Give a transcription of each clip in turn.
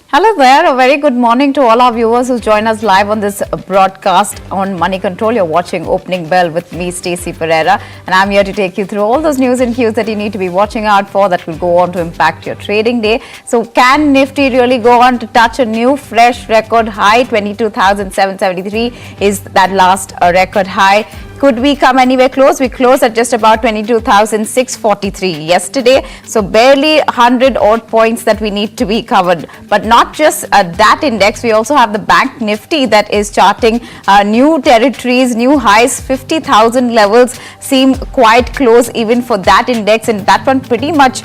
Hello there, a very good morning to all our viewers who join us live on this broadcast on Moneycontrol. You're watching Opening Bell with me, Stacy Pereira, and I'm here to take you through all those news and cues that you need to be watching out for that will go on to impact your trading day. So can Nifty really go on to touch a new fresh record high? 22,773 is that last record high. Could we come anywhere close? We closed at just about 22,643 yesterday. So barely 100 odd points that we need to be covered. But not just that index, we also have the Bank Nifty that is charting new territories, new highs. 50,000 levels seem quite close even for that index, and that one pretty much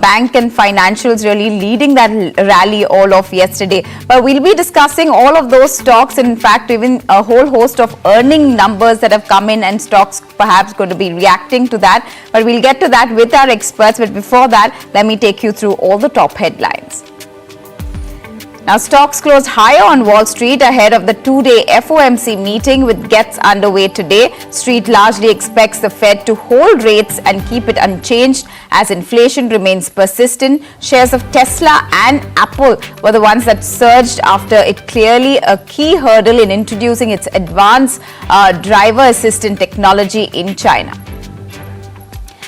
bank and financials really leading that rally all of yesterday. But we'll be discussing all of those stocks, in fact even a whole host of earning numbers that have come in, and stocks perhaps going to be reacting to that, but we'll get to that with our experts. But before that, let me take you through all the top headlines. Now, stocks closed higher on Wall Street ahead of the two-day FOMC meeting, which gets underway today. Street largely expects the Fed to hold rates and keep it unchanged as inflation remains persistent. Shares of Tesla and Apple were the ones that surged after it clearly a key hurdle in introducing its advanced driver assistant technology in China.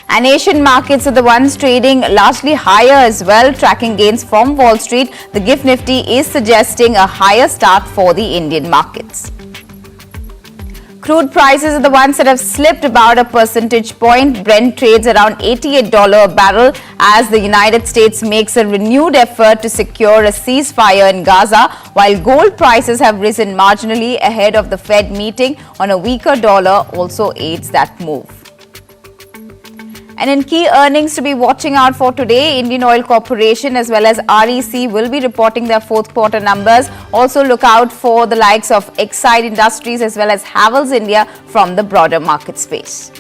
And Asian markets are the ones trading largely higher as well, tracking gains from Wall Street. The GIFT Nifty is suggesting a higher start for the Indian markets. Crude prices are the ones that have slipped about a percentage point. Brent trades around $88 a barrel as the United States makes a renewed effort to secure a ceasefire in Gaza, while gold prices have risen marginally ahead of the Fed meeting on a weaker dollar also aids that move. And in key earnings to be watching out for today, Indian Oil Corporation as well as REC will be reporting their fourth quarter numbers. Also look out for the likes of Exide Industries as well as Havells India from the broader market space.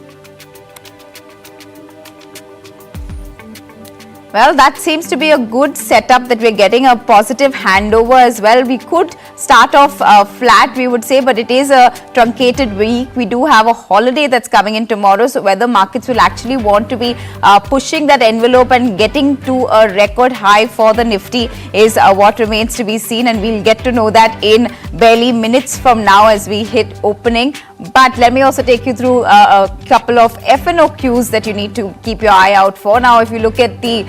Well, that seems to be a good setup that we're getting a positive handover as well. We could start off flat, we would say, but it is a truncated week. We do have a holiday that's coming in tomorrow, so whether markets will actually want to be pushing that envelope and getting to a record high for the Nifty is what remains to be seen, and we'll get to know that in barely minutes from now as we hit opening. But let me also take you through a couple of F&O cues that you need to keep your eye out for. Now, if you look at the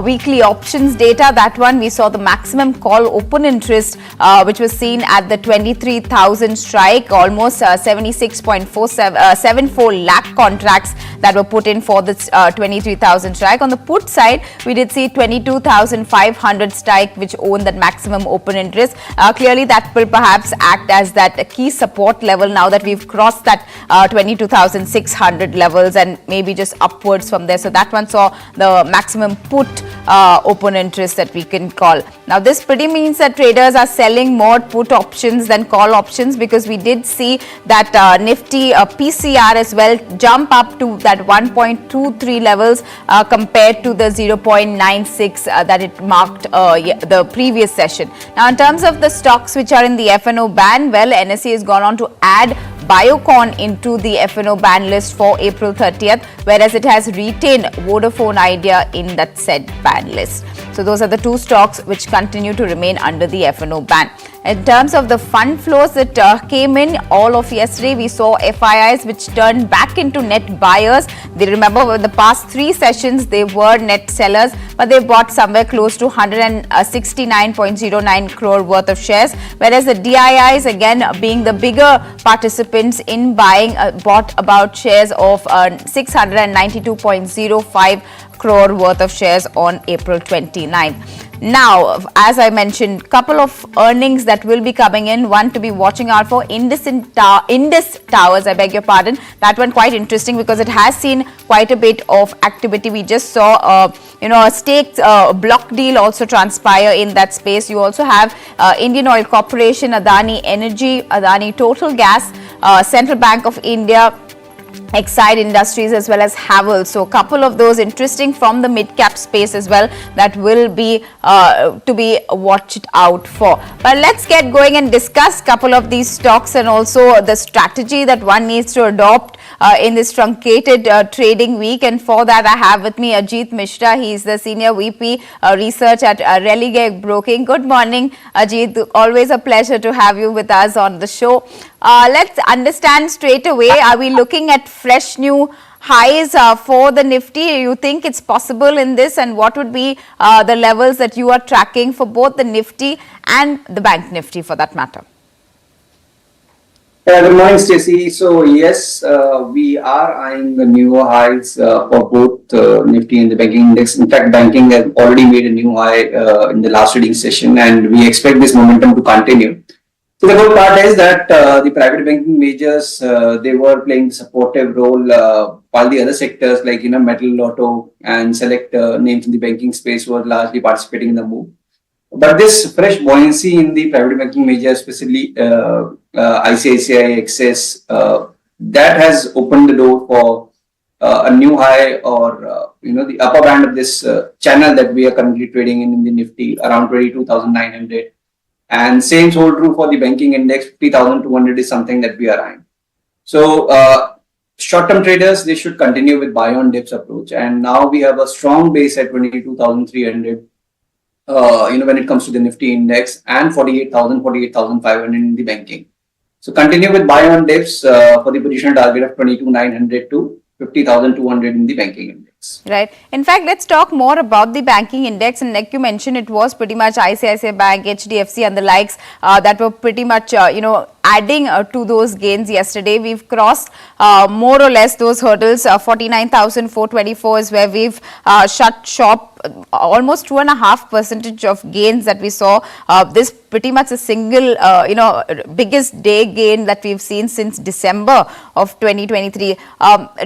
weekly options data, that one we saw the maximum call open interest, which was seen at the 23,000 strike, almost 76.74 lakh contracts that were put in for this 23,000 strike. On the put side, we did see 22,500 strike, which owned that maximum open interest. Clearly, that will perhaps act as that key support level now that we've crossed that 22,600 levels and maybe just upwards from there. So that one saw the maximum put open interest that we can call. Now, this pretty means that traders are selling more put options than call options, because we did see that Nifty PCR as well jump up to that 1.23 levels compared to the 0.96 that it marked the previous session. Now, in terms of the stocks which are in the F&O ban, well, NSE has gone on to add Biocon into the F&O ban list for April 30th, whereas it has retained Vodafone Idea in that said ban list. So those are the two stocks which continue to remain under the F&O ban. In terms of the fund flows that came in all of yesterday, we saw FIIs which turned back into net buyers. They remember over the past three sessions, they were net sellers, but they bought somewhere close to 169.09 crore worth of shares, whereas the DIIs, again being the bigger participants in buying, bought about shares of 692.05 crore worth of shares on April 29th. Now, as I mentioned, couple of earnings that will be coming in. One to be watching out for, Indus Towers, I beg your pardon. That one quite interesting because it has seen quite a bit of activity. We just saw a stake block deal also transpire in that space. You also have Indian Oil Corporation, Adani Energy, Adani Total Gas, Central Bank of India, Exide Industries as well as Havells. So a couple of those interesting from the mid-cap space as well that will be to be watched out for. But let's get going and discuss a couple of these stocks and also the strategy that one needs to adopt in this truncated trading week. And for that, I have with me Ajit Mishra. He is the Senior VP Research at Religare Broking. Good morning, Ajit. Always a pleasure to have you with us on the show. Let's understand straight away, are we looking at fresh new highs for the Nifty? You think it's possible in this, and what would be the levels that you are tracking for both the Nifty and the Bank Nifty for that matter? Good morning, Stacy. So yes, we are eyeing the newer highs for both Nifty and the banking index. In fact, banking has already made a new high in the last trading session, and we expect this momentum to continue. So the good part is that the private banking majors, they were playing the supportive role, while the other sectors like metal, auto, and select names in the banking space were largely participating in the move. But this fresh buoyancy in the private banking majors, especially ICICI, Axis, that has opened the door for a new high, or the upper band of this channel that we are currently trading in the Nifty, around 22,900. And same hold true for the banking index. 50,200 is something that we are eyeing. So short-term traders, they should continue with buy on dips approach. And now we have a strong base at 22,300. When it comes to the Nifty index, and 48,000, 48,500 in the banking. So continue with buy on dips for the position target of 22,900 to 50,200 in the banking index. Right. In fact, let's talk more about the banking index. And like you mentioned, it was pretty much ICICI Bank, HDFC and the likes that were pretty much, adding to those gains yesterday. We've crossed more or less those hurdles. 49,424 is where we've shut shop. Almost 2.5% of gains that we saw. This pretty much a single, biggest day gain that we've seen since December of 2023.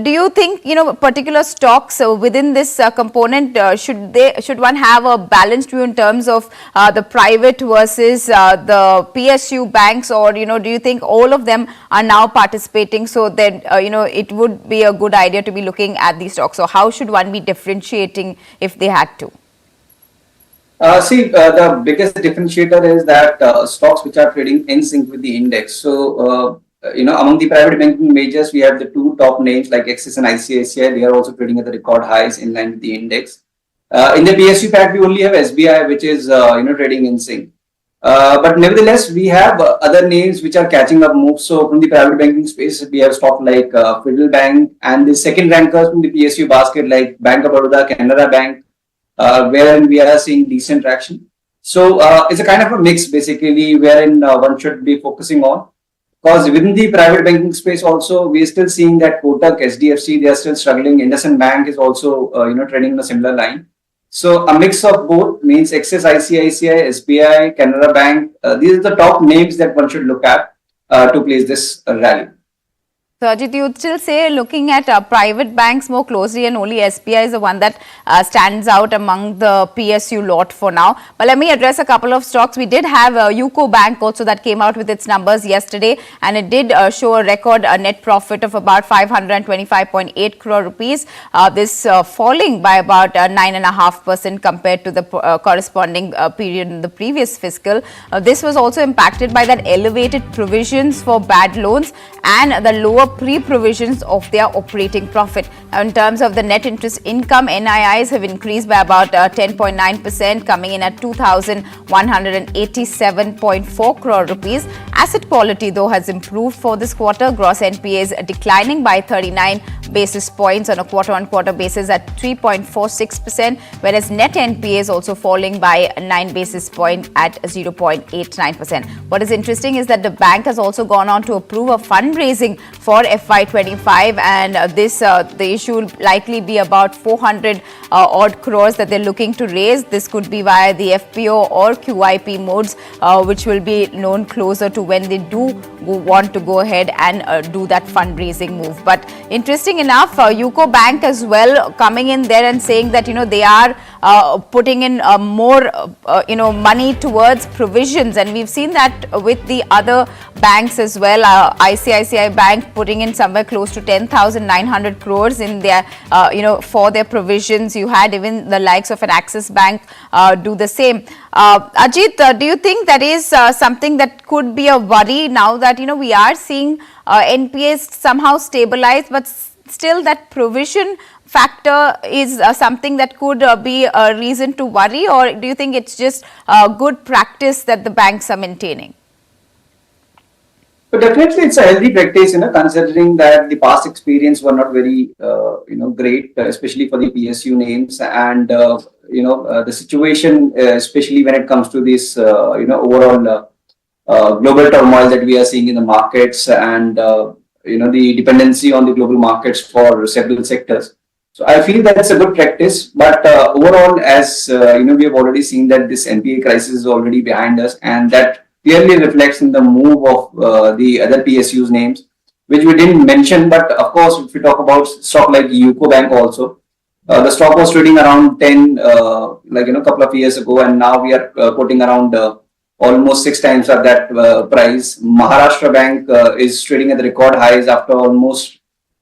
Do you think, particular stocks within this component, should one have a balanced view in terms of the private versus the PSU banks, or, do you think all of them are now participating, so that, it would be a good idea to be looking at these stocks? So how should one be differentiating if they had to? The biggest differentiator is that stocks which are trading in sync with the index. So, among the private banking majors, we have the two top names like Axis and ICICI. They are also trading at the record highs in line with the index. In the PSU pack, we only have SBI, which is, trading in sync. But nevertheless, we have other names which are catching up moves. So from the private banking space, we have stock like Federal Bank, and the second rankers from the PSU basket like Bank of Baroda, Canara Bank, wherein we are seeing decent traction. So it's a kind of a mix basically, wherein one should be focusing on. Because within the private banking space also, we are still seeing that Kotak, SDFC, they are still struggling. IndusInd Bank is also trading in a similar line. So a mix of both means Axis, ICICI, SBI, Canara Bank. These are the top names that one should look at to place this rally. So Ajit, you would still say looking at private banks more closely, and only SBI is the one that stands out among the PSU lot for now. But let me address a couple of stocks. We did have UCO Bank also that came out with its numbers yesterday, and it did show a record net profit of about 525.8 crore rupees. This falling by about 9.5% compared to the corresponding period in the previous fiscal. This was also impacted by that elevated provisions for bad loans and the lower pre-provisions of their operating profit. In terms of the net interest income, NIIs have increased by about 10.9%, coming in at 2,187.4 crore rupees. Asset quality, though, has improved for this quarter. Gross NPAs declining by 39 basis points on a quarter-on-quarter basis at 3.46%, whereas net NPAs also falling by 9 basis points at 0.89%. What is interesting is that the bank has also gone on to approve a fundraising for FY25, and the issue will likely be about 400 odd crores that they're looking to raise. This could be via the FPO or QIP modes, which will be known closer to when they do want to go ahead and do that fundraising move. But interesting interesting enough, UCO Bank as well coming in there and saying that, they are putting in more, money towards provisions. And we've seen that with the other banks as well. ICICI Bank putting in somewhere close to 10,900 crores in their, for their provisions. You had even the likes of an Axis Bank do the same. Ajit, do you think that is something that could be a worry now that, we are seeing NPAs somehow stabilize, but still that provision factor is something that could be a reason to worry, or do you think it's just good practice that the banks are maintaining? But definitely it's a healthy practice, considering that the past experience were not very, great, especially for the PSU names, and the situation, especially when it comes to this, overall global turmoil that we are seeing in the markets, and the dependency on the global markets for several sectors. So I feel that's a good practice, but overall, as we have already seen that this NPA crisis is already behind us, and that clearly reflects in the move of the other PSUs names, which we didn't mention. But of course, if we talk about stock like UCO Bank also, the stock was trading around 10, couple of years ago, and now we are quoting around almost 6 times at that price. Maharashtra Bank is trading at the record highs after almost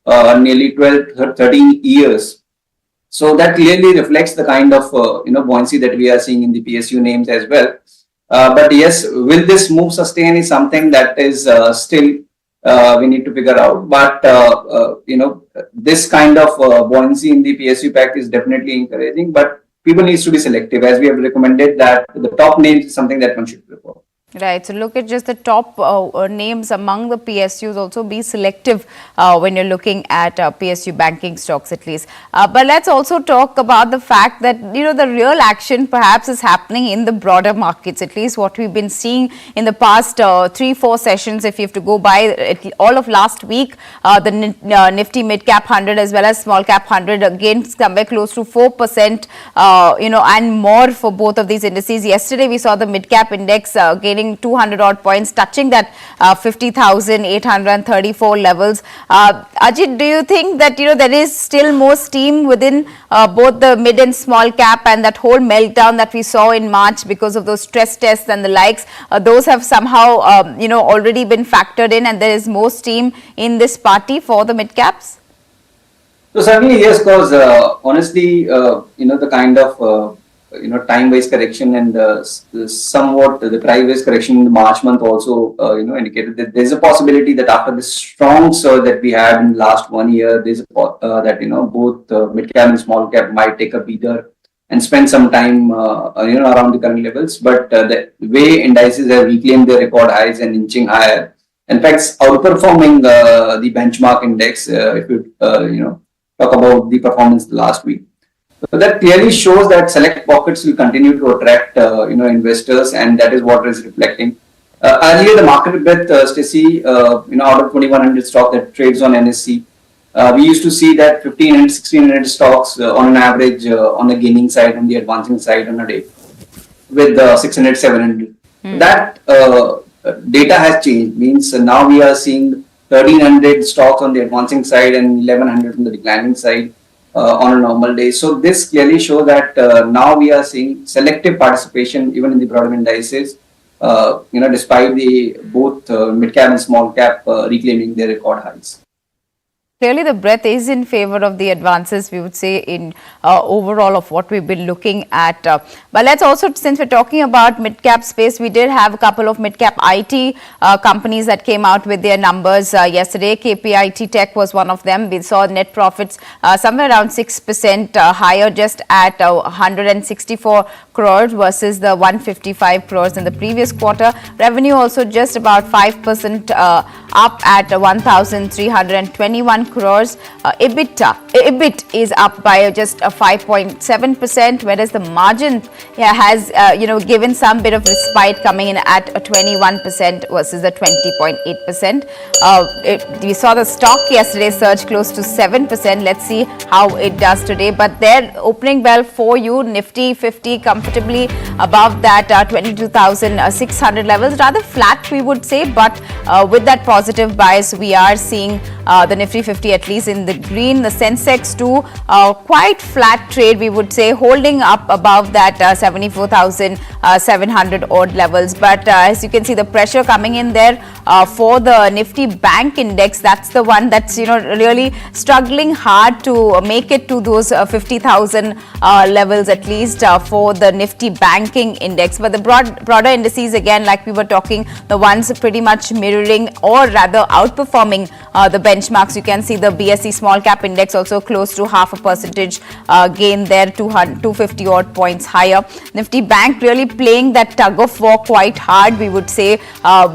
nearly 12, 13 years. So that clearly reflects the kind of buoyancy that we are seeing in the PSU names as well. But yes, will this move sustain is something that is still we need to figure out. But this kind of buoyancy in the PSU pack is definitely encouraging. But people needs to be selective, as we have recommended that the top names is something that one should prefer. Right. So look at just the top names among the PSUs. Also be selective when you're looking at PSU banking stocks at least. But let's also talk about the fact that, the real action perhaps is happening in the broader markets, at least what we've been seeing in the past 3-4 sessions. If you have to go by all of last week, the Nifty Midcap 100 as well as small cap 100 again somewhere close to 4%, and more for both of these indices. Yesterday we saw the Midcap index gaining 200 odd points, touching that 50,834 levels. Ajit, do you think that there is still more steam within both the mid and small cap, and that whole meltdown that we saw in March because of those stress tests and the likes, those have somehow already been factored in, and there is more steam in this party for the mid caps? So certainly yes, because honestly, the kind of time-wise correction and somewhat the price-wise correction in the March month also indicated that there's a possibility that after this strong surge that we had in the last 1 year, there's a that both mid-cap and small-cap might take a breather and spend some time around the current levels. But the way indices have reclaimed their record highs and inching higher, in fact, outperforming the benchmark index. If you talk about the performance last week. So that clearly shows that select pockets will continue to attract, investors, and that is what is reflecting. Earlier, the market with Stacy, out of 2,100 stock that trades on NSE, we used to see that 1,500, 1,600 stocks on an average on the gaining side, on the advancing side on a day, with 600, 700. That data has changed. Means now we are seeing 1,300 stocks on the advancing side and 1,100 on the declining side. On a normal day. So this clearly shows that now we are seeing selective participation even in the broader indices, despite the both mid cap and small cap reclaiming their record highs. Clearly, the breadth is in favor of the advances, we would say, in overall of what we've been looking at. But let's also, since we're talking about mid-cap space, we did have a couple of mid-cap IT companies that came out with their numbers yesterday. KPIT Tech was one of them. We saw net profits somewhere around 6% higher, just at 164 crores versus the 155 crores in the previous quarter. Revenue also just about 5% up at 1,321 crores. EBITDA EBIT is up by just 5.7%, whereas the margin has given some bit of respite, coming in at 21% versus the 20.8%. We saw the stock yesterday surge close to 7%. Let's see how it does today. But their opening bell for you, Nifty 50 comfortably above that 22,600 levels, rather flat we would say, but with that positive bias we are seeing the Nifty 50 at least in the green. The sensex too, quite flat trade we would say, holding up above that 74,700 odd levels. But as you can see, the pressure coming in there for the Nifty bank index, that's the one that's really struggling hard to make it to those 50,000 levels at least for the Nifty banking index. But the broader indices, again, like we were talking, the ones pretty much mirroring or rather outperforming the benchmarks. You can see the BSE small cap index also close to 0.5% gain there, 250 odd points higher. Nifty bank really playing that tug of war quite hard, we would say,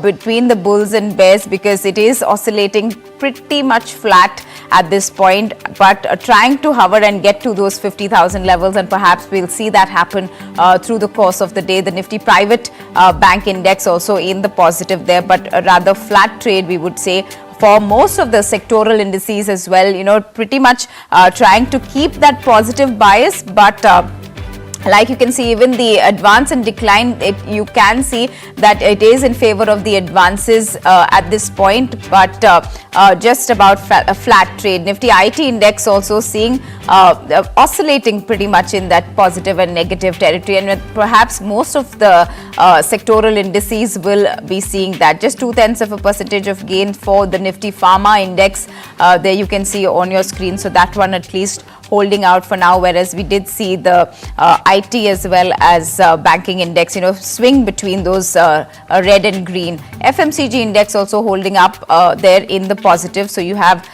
between the bulls and bears, because it is oscillating pretty much flat at this point, but trying to hover and get to those 50,000 levels, and perhaps we'll see that happen through the course of the day. The Nifty private bank index also in the positive there, but a rather flat trade we would say for most of the sectoral indices as well, pretty much trying to keep that positive bias, but like you can see, even the advance and decline, you can see that it is in favor of the advances at this point, but just about a flat trade. Nifty IT index also seeing oscillating pretty much in that positive and negative territory, and perhaps most of the sectoral indices will be seeing that. Just 0.2% of gain for the Nifty Pharma index. There you can see on your screen. So that one at least holding out for now, whereas we did see the IT as well as banking index, swing between those red and green. FMCG index also holding up there in the positive. So you have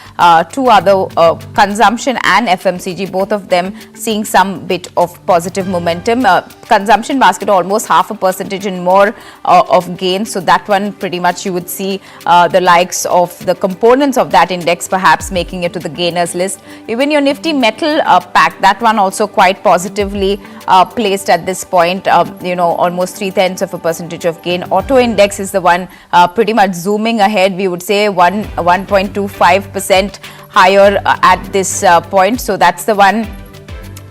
two other consumption and FMCG, both of them seeing some bit of positive momentum. Consumption basket almost 0.5% and more of gain. So that one pretty much you would see the likes of the components of that index perhaps making it to the gainers list. Even your Nifty metal pack, that one also quite positively placed at this point, almost 0.3% of gain. Auto index is the one pretty much zooming ahead, we would say 1.25% higher at this point. So that's the one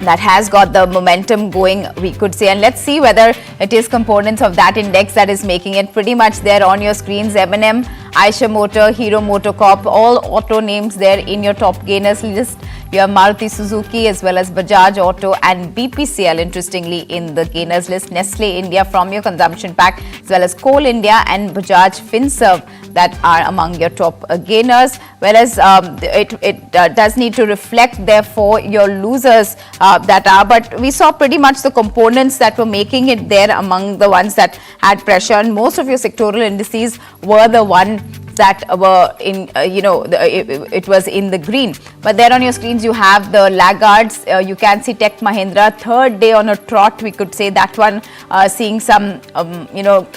that has got the momentum going, we could say. And let's see whether it is components of that index that is making it pretty much there on your screens. M&M, Eicher Motor, Hero MotoCorp, all auto names there in your top gainers list. You have Maruti Suzuki as well as Bajaj Auto and BPCL, interestingly, in the gainers list. Nestle India from your consumption pack, as well as Coal India and Bajaj Finserv that are among your top gainers. Whereas it does need to reflect, therefore, your losers that are. But we saw pretty much the components that were making it there among the ones that had pressure. And most of your sectoral indices were the one that were in, it was in the green. But there on your screens, you have the laggards. You can see Tech Mahindra, third day on a trot, we could say. That one seeing some,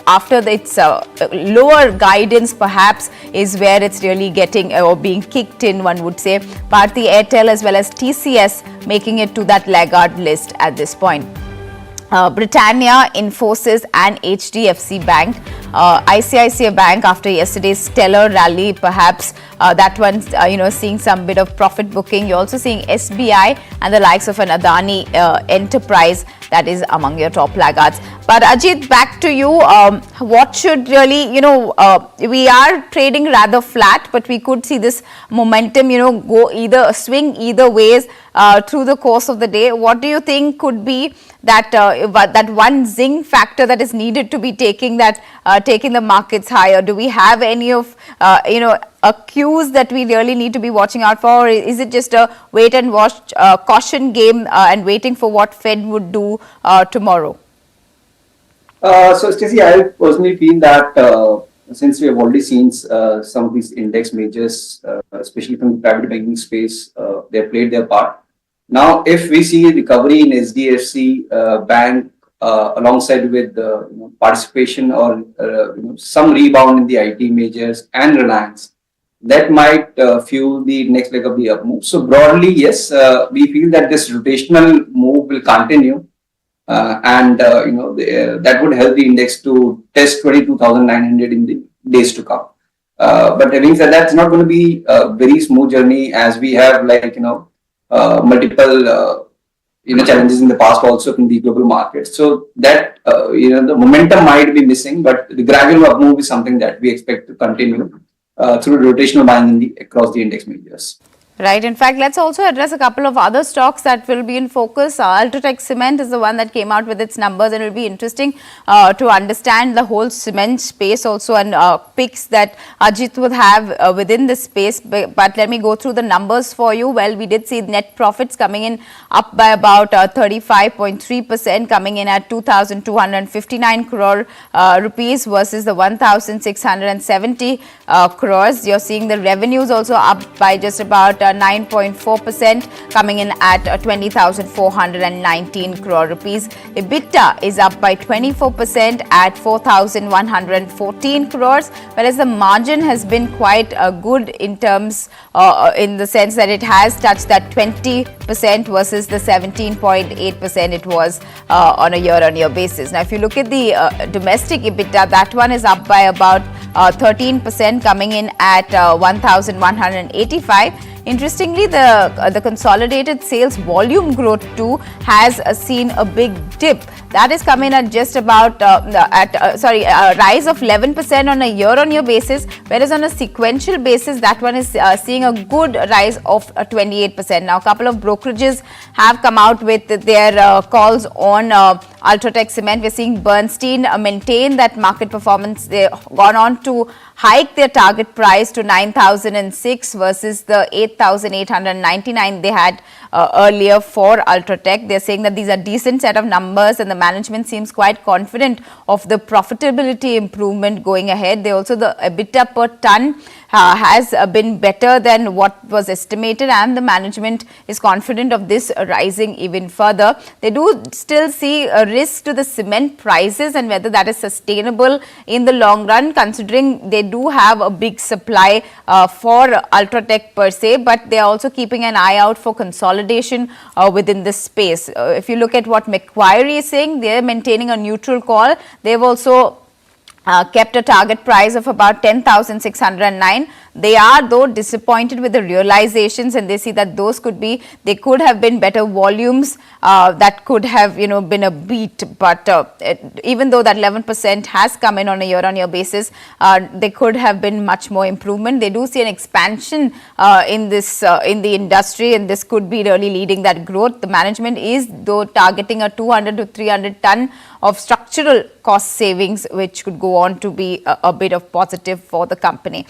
after its lower guidance perhaps is where it's really getting or being kicked in, one would say. Bharti Airtel as well as TCS making it to that laggard list at this point. Britannia, Infosys and HDFC Bank. ICICI Bank, after yesterday's stellar rally, perhaps that one's seeing some bit of profit booking. You're also seeing SBI and the likes of an Adani Enterprise that is among your top laggards. But Ajit, back to you. What should really, we are trading rather flat, but we could see this momentum, go swing either ways through the course of the day. What do you think could be that that one zing factor that is needed to be taking the markets higher? Do we have any of cues that we really need to be watching out for, or is it just a wait and watch caution game and waiting for what Fed would do tomorrow? So Stacy, I personally feel that since we have already seen some of these index majors, especially from the private banking space, they have played their part. Now, if we see recovery in SDFC Bank alongside with participation or some rebound in the IT majors and Reliance, that might fuel the next leg of the up move. So broadly, yes, we feel that this rotational move will continue, and that would help the index to test 22,900 in the days to come. But having said that, it's not going to be a very smooth journey, as we have multiple challenges in the past also in the global market. So that the momentum might be missing, but the gradual up move is something that we expect to continue through rotational buying across the index majors. Right. In fact, let's also address a couple of other stocks that will be in focus. Ultratech Cement is the one that came out with its numbers, and it will be interesting to understand the whole cement space also, and picks that Ajit would have within this space. But let me go through the numbers for you. Well, we did see net profits coming in up by about 35.3%, coming in at 2,259 crore rupees versus the 1,670 crores. You're seeing the revenues also up by just about 9.4%, coming in at 20,419 crore rupees. EBITDA is up by 24% at 4,114 crores, whereas the margin has been quite good in terms, in the sense that it has touched that 20% versus the 17.8% it was on a year-on-year basis. Now, if you look at the domestic EBITDA, that one is up by about 13%, coming in at 1,185. Interestingly, the consolidated sales volume growth too has seen a big dip. That is coming at just about a rise of 11% on a year-on-year basis, whereas on a sequential basis, that one is seeing a good rise of 28%. Now, a couple of brokerages have come out with their calls on Ultratech Cement. We're seeing Bernstein maintain that market performance. They've gone on to hike their target price to 9,006 versus the 8,899 they had earlier for Ultratech. They're saying that these are decent set of numbers, and the management seems quite confident of the profitability improvement going ahead. They also, the EBITDA per ton has been better than what was estimated, and the management is confident of this rising even further. They do still see a risk to the cement prices and whether that is sustainable in the long run, considering they do have a big supply for Ultratech per se, but they are also keeping an eye out for consolidation within this space. If you look at what Macquarie is saying, they are maintaining a neutral call. They've also kept a target price of about 10,609. They are though disappointed with the realizations, and they see that those they could have been better volumes that could have been a beat, but even though that 11% has come in on a year-on-year basis, they could have been much more improvement. They do see an expansion in this in the industry, and this could be really leading that growth. The management is though targeting a 200 to 300 ton of structural cost savings, which could go on to be a bit of positive for the company.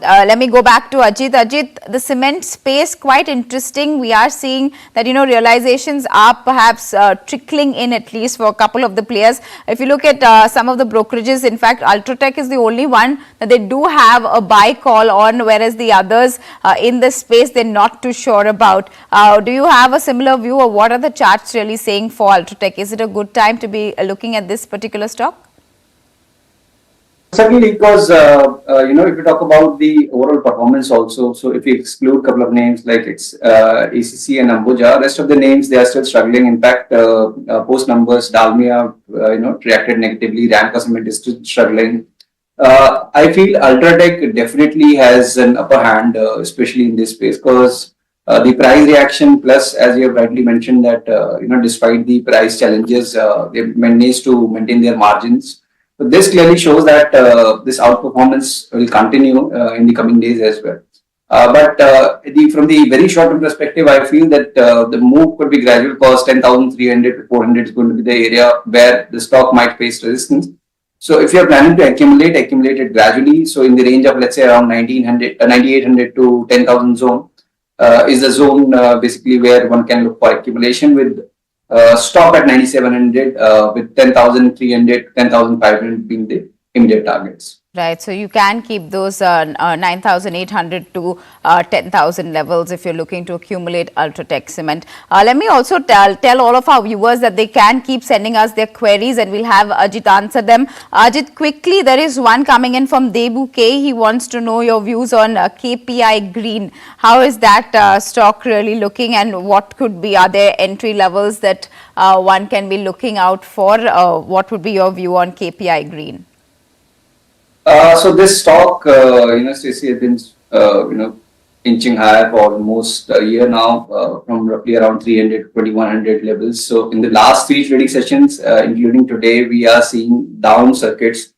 Let me go back to Ajit. Ajit, the cement space, quite interesting. We are seeing that realizations are perhaps trickling in, at least for a couple of the players. If you look at some of the brokerages, in fact, Ultratech is the only one that they do have a buy call on, whereas the others in this space they're not too sure about. Do you have a similar view, or what are the charts really saying for Ultratech? Is it a good time to be looking at this particular stock? Certainly, because if you talk about the overall performance also, so if you exclude a couple of names like ACC and Ambuja, rest of the names they are still struggling. In fact, post numbers, Dalmia reacted negatively. Ramco Cement is still struggling. I feel Ultratech definitely has an upper hand, especially in this space, because the price reaction, plus as you have rightly mentioned that despite the price challenges, they managed to maintain their margins. So this clearly shows that this outperformance will continue in the coming days as well. But from the very short-term perspective, I feel that the move could be gradual, because 10,300 to 400 is going to be the area where the stock might face resistance. So if you are planning to accumulate it gradually. So in the range of, let's say, around 9,800 to 10,000 zone is the zone basically where one can look for accumulation, with stop at 9,700 with 10,300, 10,500 being the immediate targets. Right, so you can keep those 9,800 to 10,000 levels if you're looking to accumulate Ultratech cement. Let me also tell all of our viewers that they can keep sending us their queries and we'll have Ajit answer them. Ajit, quickly, there is one coming in from Debu K. He wants to know your views on KPI Green. How is that stock really looking, and what could be, are there entry levels that one can be looking out for? What would be your view on KPI Green? So this stock, Stacy, has been, inching higher for almost a year now, from roughly around 300 to 2100 levels. So in the last three trading sessions, including today, we are seeing down circuits.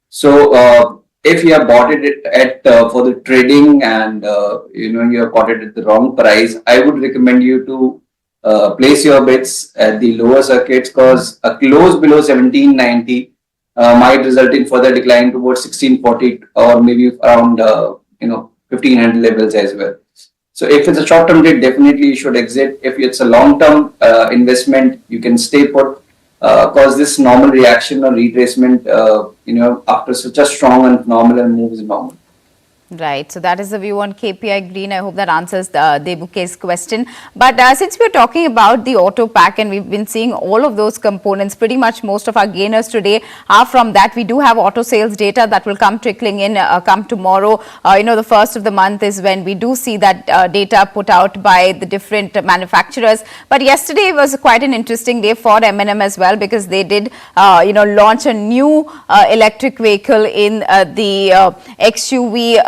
So if you have bought it at for the trading and you have bought it at the wrong price, I would recommend you to place your bets at the lower circuits, because a close below 1790 might result in further decline towards 1640 or maybe around 1500 levels as well. So if it's a short term trade, definitely you should exit. If it's a long term investment, you can stay put, because this normal reaction or retracement after such a strong and phenomenal move is normal. Right. So that is the view on KPI Green. I hope that answers Debuke's question. But since we're talking about the auto pack and we've been seeing all of those components, pretty much most of our gainers today are from that. We do have auto sales data that will come trickling in come tomorrow. The first of the month is when we do see that data put out by the different manufacturers. But yesterday was quite an interesting day for M&M as well, because they did launch a new electric vehicle in the XUV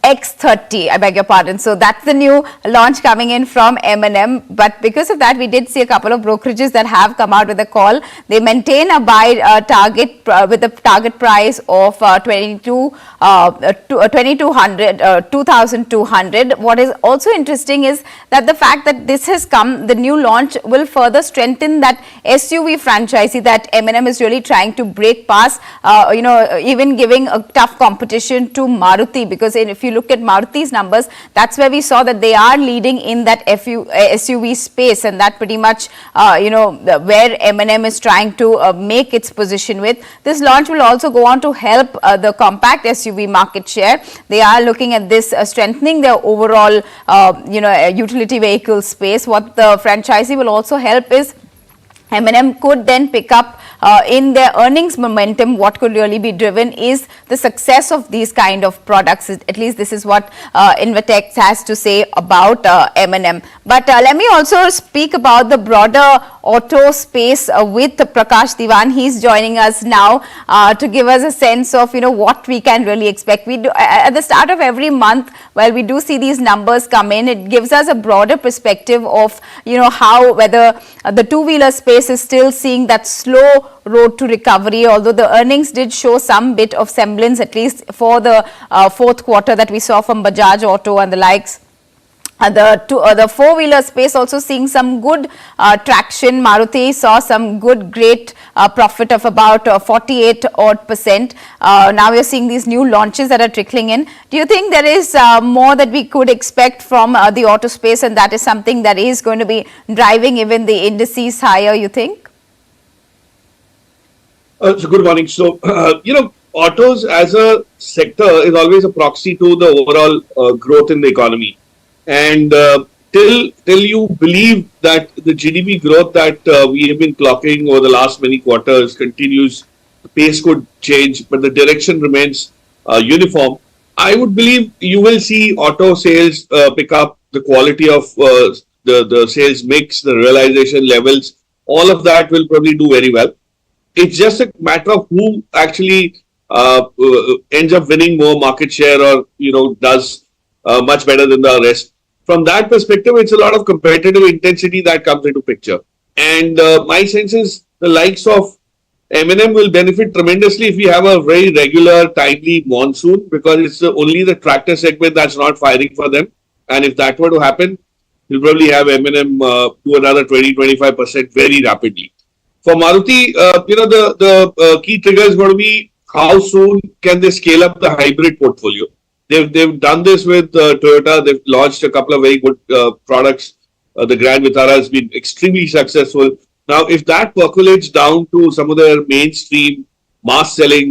X30, I beg your pardon. So that's the new launch coming in from M&M. But because of that, we did see a couple of brokerages that have come out with a call. They maintain a buy target with a target price of 2,200. What is also interesting is that the fact that this has come, the new launch will further strengthen that SUV franchisee that M&M is really trying to break past, even giving a tough competition to Maruti, because if you look at Maruti's numbers, that's where we saw that they are leading in that SUV space, and that pretty much where M&M is trying to make its position with. This launch will also go on to help the compact SUV market share. They are looking at this strengthening their overall utility vehicle space. What the franchisee will also help is M&M could then pick up in their earnings momentum. What could really be driven is the success of these kind of products. At least this is what Invatex has to say about M&M. But let me also speak about the broader auto space with Prakash Diwan. He's joining us now to give us a sense of what we can really expect. We do at the start of every month, while we do see these numbers come in, it gives us a broader perspective of how whether the two-wheeler space is still seeing that slow road to recovery, although the earnings did show some bit of semblance, at least for the fourth quarter, that we saw from Bajaj Auto and the likes. The four-wheeler space also seeing some good traction. Maruti saw some great profit of about 48 odd %. Now we are seeing these new launches that are trickling in. Do you think there is more that we could expect from the auto space, and that is something that is going to be driving even the indices higher, you think? So good morning. So, autos as a sector is always a proxy to the overall growth in the economy. And till you believe that the GDP growth that we have been clocking over the last many quarters continues, the pace could change, but the direction remains uniform. I would believe you will see auto sales pick up, the quality of the sales mix, the realization levels, all of that will probably do very well. It's just a matter of who actually ends up winning more market share or, does much better than the rest. From that perspective, it's a lot of competitive intensity that comes into picture. And my sense is the likes of M&M will benefit tremendously if we have a very regular, timely monsoon, because it's only the tractor segment that's not firing for them. And if that were to happen, you'll probably have M&M do another 20-25% very rapidly. For Maruti, the key trigger is going to be how soon can they scale up the hybrid portfolio. They've done this with Toyota. They've launched a couple of very good products. The Grand Vitara has been extremely successful. Now, if that percolates down to some of their mainstream mass selling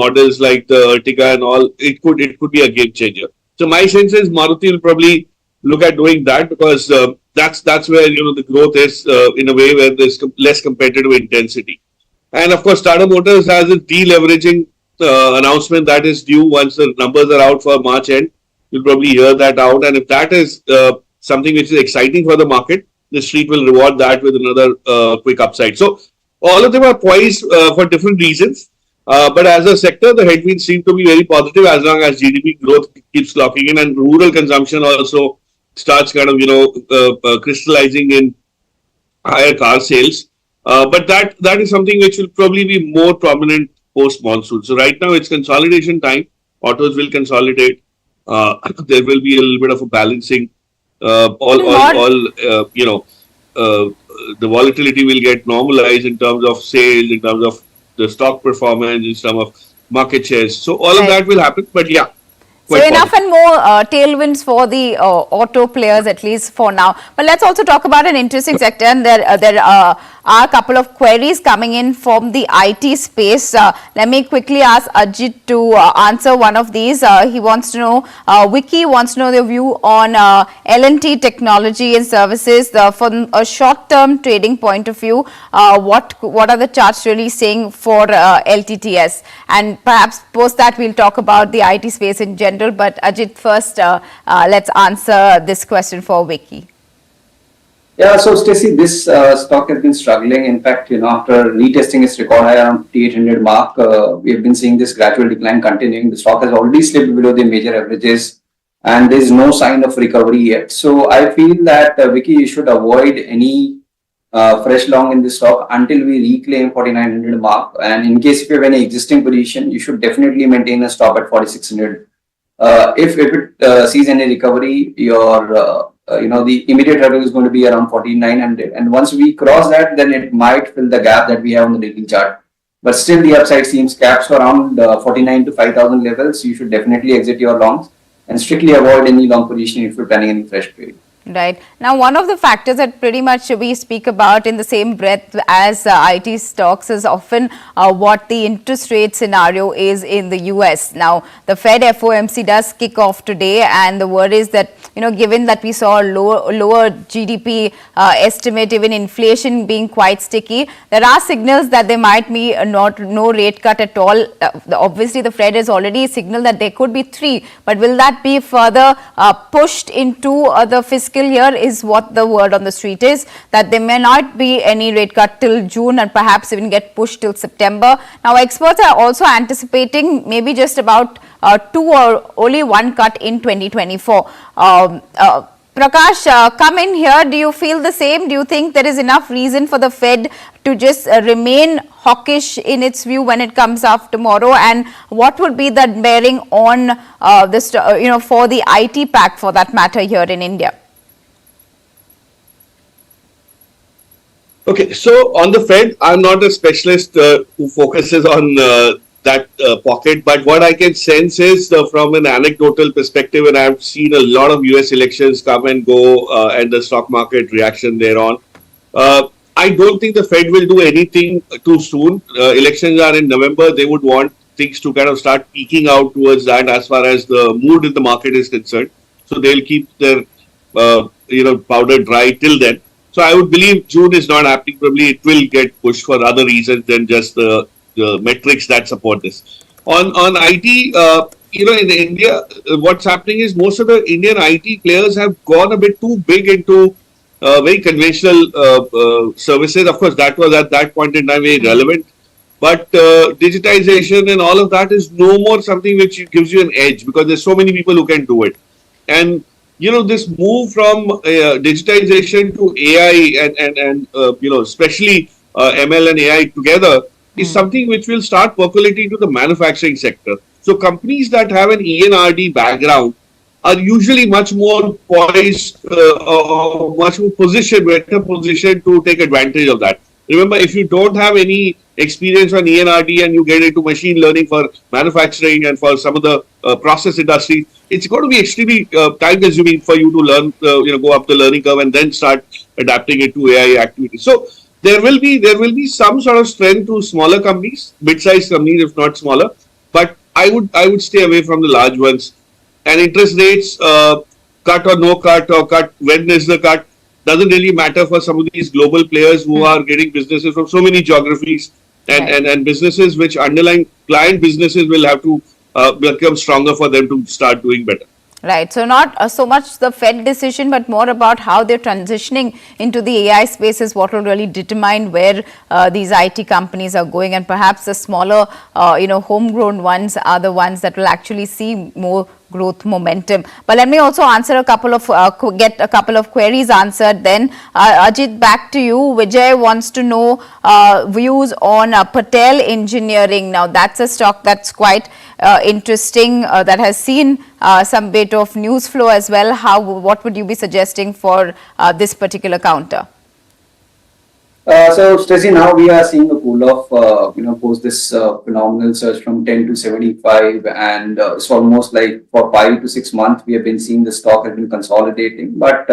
models like the Ertiga and all, it could be a game changer. So my sense is Maruti will probably look at doing that because that's where the growth is in a way where there's less competitive intensity. And of course, Tata Motors has a deleveraging announcement that is due once the numbers are out for March end. You'll probably hear that out, and if that is something which is exciting for the market, the street will reward that with another quick upside. So all of them are poised for different reasons. But as a sector, the headwinds seem to be very positive as long as GDP growth keeps clocking in and rural consumption also starts kind of, crystallizing in higher car sales. But that is something which will probably be more prominent post-monsoon. So right now it's consolidation time. Autos will consolidate. There will be a little bit of a balancing. The volatility will get normalized in terms of sales, in terms of the stock performance, in terms of market shares. So all of that will happen. But yeah. So enough and more tailwinds for the auto players, at least for now. But let's also talk about an interesting sector. And there are a couple of queries coming in from the IT space. Let me quickly ask Ajit to answer one of these. He wants to know, Vicky wants to know your view on L&T technology and services from a short-term trading point of view. What are the charts really saying for LTTS? And perhaps post that we'll talk about the IT space in general. But Ajit, first, let's answer this question for Vicky. Yeah, so Stacy, this stock has been struggling. In fact, after retesting its record high around 5,800 mark, we have been seeing this gradual decline continuing. The stock has already slipped below the major averages, and there is no sign of recovery yet. So I feel that Vicky, you should avoid any fresh long in this stock until we reclaim 4,900 mark. And in case if you have any existing position, you should definitely maintain a stop at 4,600. If it sees any recovery, your the immediate hurdle is going to be around 4,900, and once we cross that, then it might fill the gap that we have on the daily chart. But still, the upside seems caps around 49 to 5,000 levels. You should definitely exit your longs and strictly avoid any long position if you're planning any fresh trade. Right. Now, one of the factors that pretty much we speak about in the same breath as IT stocks is often what the interest rate scenario is in the US. Now, the Fed FOMC does kick off today, and the word is that, given that we saw a lower GDP estimate, even inflation being quite sticky, there are signals that there might be no rate cut at all. Obviously, the Fed has already signaled that there could be 3, but will that be further pushed into the fiscal year is what the word on the street is, that there may not be any rate cut till June and perhaps even get pushed till September. Now, experts are also anticipating maybe just about 2 or only 1 cut in 2024. Prakash, come in here. Do you feel the same? Do you think there is enough reason for the Fed to just remain hawkish in its view when it comes up tomorrow? And what would be the bearing on this, for the IT pack for that matter here in India? Okay, so on the Fed, I'm not a specialist who focuses on that pocket, but what I can sense is from an anecdotal perspective, and I've seen a lot of US elections come and go and the stock market reaction thereon. I don't think the Fed will do anything too soon. Elections are in November. They would want things to kind of start peaking out towards that as far as the mood in the market is concerned. So they'll keep their powder dry till then. So I would believe June is not happening. Probably it will get pushed for other reasons than just the metrics that support this. On IT, in India, what's happening is most of the Indian IT players have gone a bit too big into very conventional services. Of course, that was at that point in time very relevant. But digitization and all of that is no more something which gives you an edge because there's so many people who can do it. And this move from digitization to AI and especially ML and AI together is something which will start percolating to the manufacturing sector. So companies that have an E&RD background are usually much more poised or much more better positioned to take advantage of that. Remember, if you don't have any experience on E&RD and you get into machine learning for manufacturing and for some of the process industry, it's going to be extremely time consuming for you to learn, go up the learning curve and then start adapting it to AI activities. So there will be some sort of strength to smaller companies, mid-sized companies, if not smaller. But I would stay away from the large ones. And interest rates, cut or no cut, or cut when is the cut, doesn't really matter for some of these global players who are getting businesses from so many geographies, and businesses which underlying client businesses will have to become stronger for them to start doing better. Right. So not so much the Fed decision, but more about how they're transitioning into the AI space is what will really determine where these IT companies are going, and perhaps the smaller, homegrown ones are the ones that will actually see more growth momentum. But let me also answer get a couple of queries answered. Then Ajit, back to you. Vijay wants to know views on Patel Engineering. Now that's a stock that's quite interesting, that has seen some bit of news flow as well. What would you be suggesting for this particular counter? So Stacy, now we are seeing a cool off, post this phenomenal surge from 10 to 75, and it's almost like for 5 to 6 months we have been seeing the stock has been consolidating. But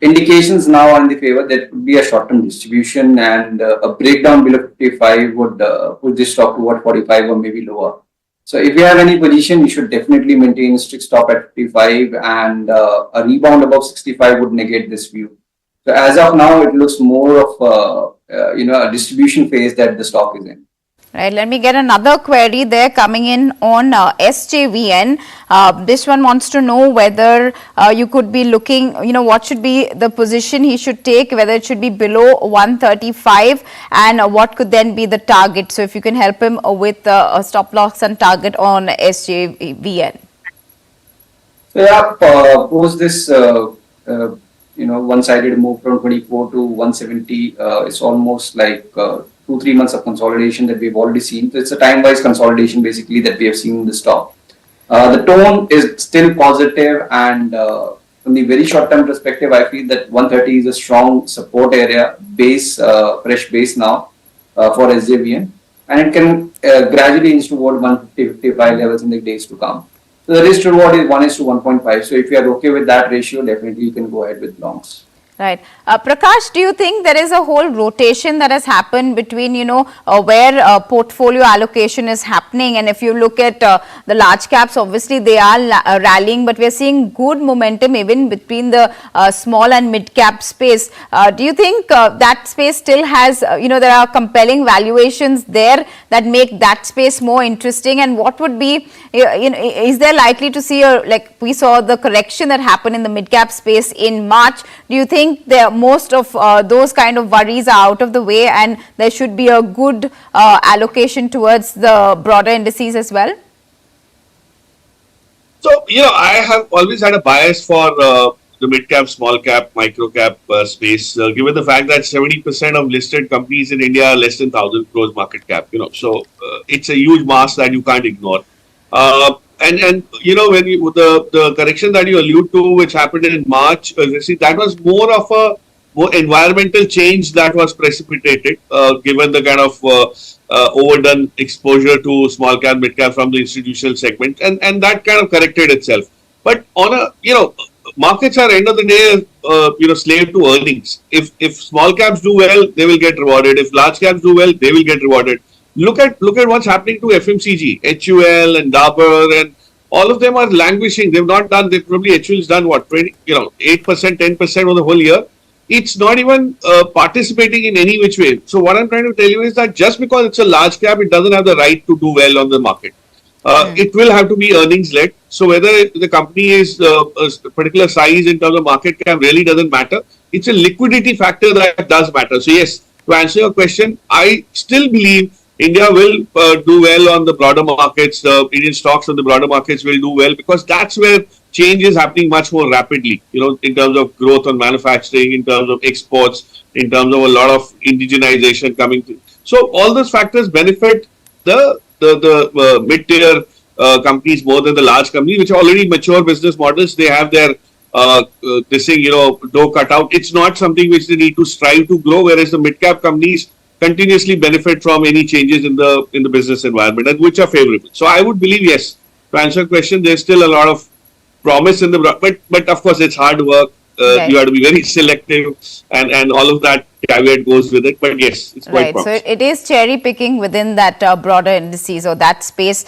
indications now are in the favor that could be a short-term distribution, and a breakdown below 55 would push this stock toward 45 or maybe lower. So if you have any position, you should definitely maintain a strict stop at 55, and a rebound above 65 would negate this view. So as of now, it looks more of a distribution phase that the stock is in. Right. Let me get another query there coming in on SJVN. This one wants to know whether you could be looking, what should be the position he should take, whether it should be below 135, and what could then be the target. So if you can help him with a stop loss and target on SJVN. So yeah, post this one-sided move from 24 to 170. It's almost like 2-3 months of consolidation that we've already seen. So it's a time-wise consolidation basically that we have seen in the stock. The tone is still positive, and from the very short-term perspective, I feel that 130 is a strong support area, fresh base now for SJVN, and it can gradually inch toward 150-55 levels in the days to come. So the risk reward is 1:1.5. So if you are okay with that ratio, definitely you can go ahead with longs. Right. Prakash, do you think there is a whole rotation that has happened between, where portfolio allocation is happening? And if you look at the large caps, obviously they are rallying, but we are seeing good momentum even between the small and mid cap space. Do you think that space still has, there are compelling valuations there that make that space more interesting? And what would be, is there likely to see, like we saw the correction that happened in the mid cap space in March? Do you think most of those kind of worries are out of the way, and there should be a good allocation towards the broader indices as well? So, I have always had a bias for the mid-cap, small-cap, micro-cap space, given the fact that 70% of listed companies in India are less than 1,000 crores market cap, so it's a huge mass that you can't ignore. And when the correction that you allude to, which happened in March, that was more of a more environmental change that was precipitated, given the kind of overdone exposure to small cap, mid cap from the institutional segment, and that kind of corrected itself. But on markets are end of the day, slave to earnings. If small caps do well, they will get rewarded. If large caps do well, they will get rewarded. Look at what's happening to FMCG, HUL and Dabur, and all of them are languishing. They've not done. Probably HUL's done what 8%, 10% of the whole year. It's not even participating in any which way. So what I'm trying to tell you is that just because it's a large cap, it doesn't have the right to do well on the market. It will have to be earnings led. So whether the company is a particular size in terms of market cap really doesn't matter. It's a liquidity factor that does matter. So yes, to answer your question, I still believe India will do well on the broader markets. The Indian stocks on the broader markets will do well because that's where change is happening much more rapidly, in terms of growth on manufacturing, in terms of exports, in terms of a lot of indigenization coming through. So all those factors benefit the mid-tier companies more than the large companies, which are already mature business models. They have their dough cut out. It's not something which they need to strive to grow, whereas the mid-cap companies continuously benefit from any changes in the business environment, and which are favorable. So I would believe, yes, to answer your question, there's still a lot of promise in but of course it's hard work. Right. You have to be very selective and all of that caveat goes with it. But yes, it's quite Right, so promising. it is cherry picking within that broader indices or that space.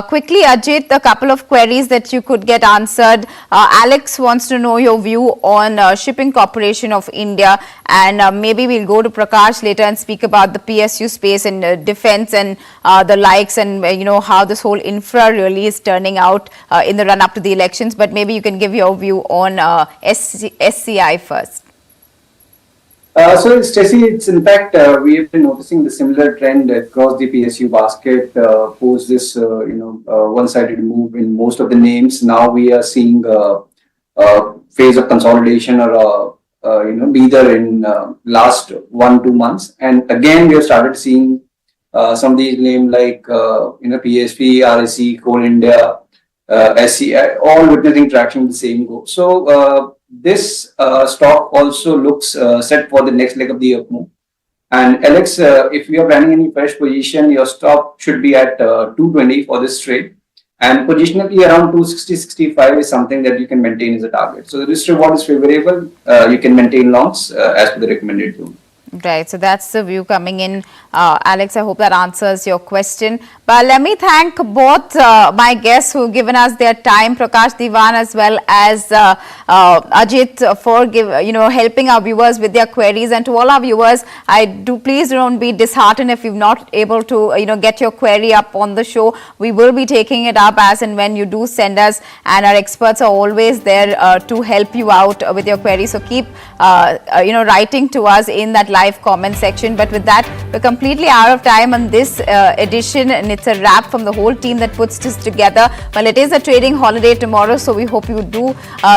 Quickly, Ajit, a couple of queries that you could get answered. Alex wants to know your view on Shipping Corporation of India, and maybe we'll go to Prakash later and speak about the PSU space and defense and the likes, and how this whole infra really is turning out in the run up to the elections. But maybe you can give your view on SCI first. So, Stacy, it's in fact, we have been noticing the similar trend across the PSU basket post this, one-sided move in most of the names. Now we are seeing a phase of consolidation or either in last 1-2 months. And again, we have started seeing some of these names like, PSP, RSC, Coal India, SCI, all witnessing traction in the same go. So, this stock also looks set for the next leg of the up move. And Alex, if you are planning any fresh position, your stop should be at 220 for this trade. And positionally around 260-65 is something that you can maintain as a target. So the risk reward is favorable. You can maintain longs as per the recommended zone. Right, so that's the view coming in. Alex, I hope that answers your question. But let me thank both my guests who've given us their time, Prakash, Diwan, as well as Ajit, for helping our viewers with their queries. And to all our viewers, please don't be disheartened if you're not able to get your query up on the show. We will be taking it up as and when you do send us, and our experts are always there to help you out with your query. So keep writing to us in that live comment section. But with that, we're completely out of time on this edition, and it's a wrap from the whole team that puts this together. Well, it is a trading holiday tomorrow, so we hope you do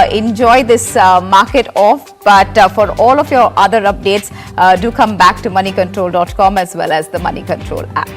enjoy this market off. But for all of your other updates, do come back to moneycontrol.com as well as the Money Control app.